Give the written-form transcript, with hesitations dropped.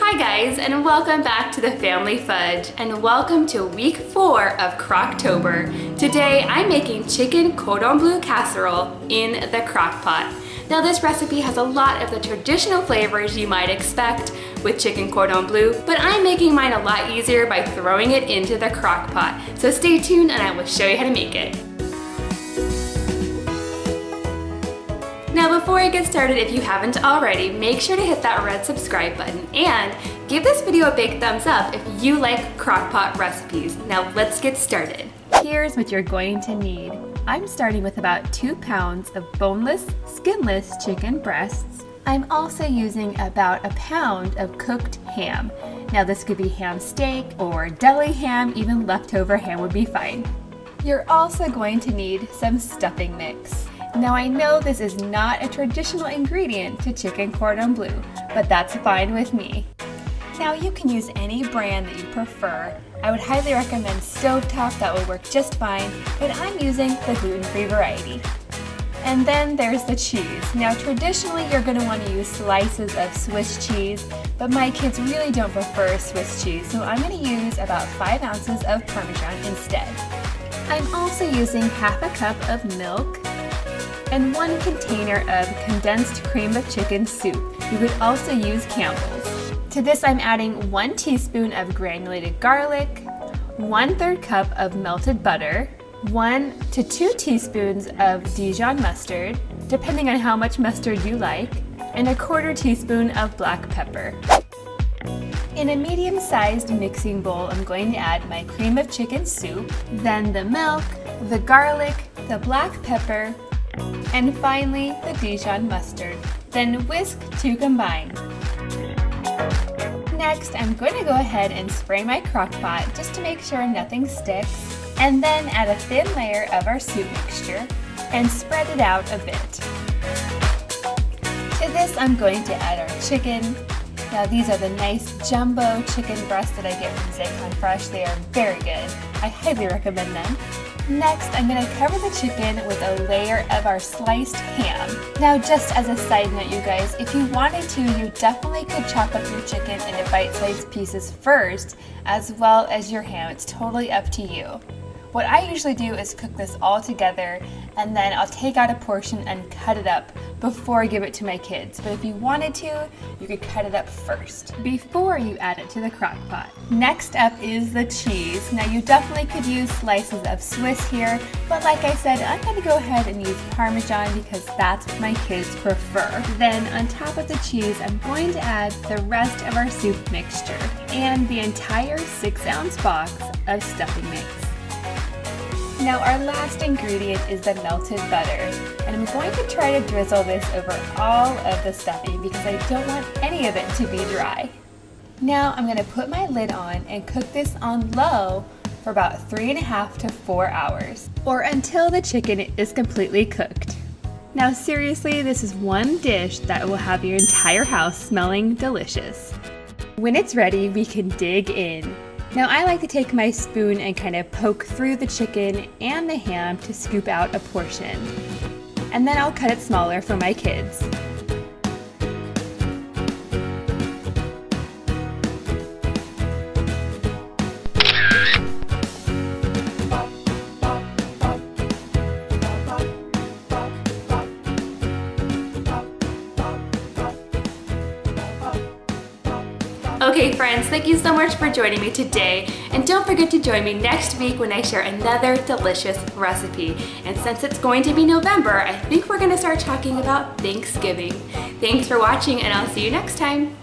Hi guys, and welcome back to the Family Fudge, and welcome to week 4 of Crocktober. Today I'm making chicken cordon bleu casserole in the crock pot. Now this recipe has a lot of the traditional flavors you might expect with chicken cordon bleu, but I'm making mine a lot easier by throwing it into the crock pot. So stay tuned and I will show you how to make it. Now before I get started, if you haven't already, make sure to hit that red subscribe button and give this video a big thumbs up if you like crockpot recipes. Now let's get started. Here's what you're going to need. I'm starting with about 2 pounds of boneless, skinless chicken breasts. I'm also using about a pound of cooked ham. Now this could be ham steak or deli ham, even leftover ham would be fine. You're also going to need some stuffing mix. Now I know this is not a traditional ingredient to chicken cordon bleu, but that's fine with me. Now you can use any brand that you prefer. I would highly recommend stovetop, that will work just fine, but I'm using the gluten-free variety. And then there's the cheese. Now traditionally you're going to want to use slices of Swiss cheese, but my kids really don't prefer Swiss cheese, so I'm going to use about 5 ounces of Parmesan instead. I'm also using half a cup of milk and 1 container of condensed cream of chicken soup. You could also use Campbell's. To this I'm adding 1 teaspoon of granulated garlic, 1/3 cup of melted butter, 1 to 2 teaspoons of Dijon mustard, depending on how much mustard you like, and 1/4 teaspoon of black pepper. In a medium-sized mixing bowl, I'm going to add my cream of chicken soup, then the milk, the garlic, the black pepper, and finally the Dijon mustard. Then whisk to combine. Next, I'm going to go ahead and spray my crock pot just to make sure nothing sticks, and then add a thin layer of our soup mixture and spread it out a bit. To this, I'm going to add our chicken. Now these are the nice jumbo chicken breasts that I get from Zaycon Fresh. They are very good. I highly recommend them. Next, I'm going to cover the chicken with a layer of our sliced ham. Now just as a side note, you guys, if you wanted to, you definitely could chop up your chicken into bite-sized pieces first, as well as your ham. It's totally up to you. What I usually do is cook this all together, and then I'll take out a portion and cut it up before I give it to my kids. But if you wanted to, you could cut it up first before you add it to the crock pot. Next up is the cheese. Now you definitely could use slices of Swiss here, but like I said, I'm going to go ahead and use Parmesan because that's what my kids prefer. Then on top of the cheese, I'm going to add the rest of our soup mixture and the entire 6-ounce box of stuffing mix. Now our last ingredient is the melted butter, and I'm going to try to drizzle this over all of the stuffing because I don't want any of it to be dry. Now I'm going to put my lid on and cook this on low for about 3.5 to 4 hours, or until the chicken is completely cooked. Now seriously, this is one dish that will have your entire house smelling delicious. When it's ready, we can dig in. Now I like to take my spoon and kind of poke through the chicken and the ham to scoop out a portion. And then I'll cut it smaller for my kids. Okay friends, thank you so much for joining me today, and don't forget to join me next week when I share another delicious recipe. And since it's going to be November, I think we're going to start talking about Thanksgiving. Thanks for watching, and I'll see you next time.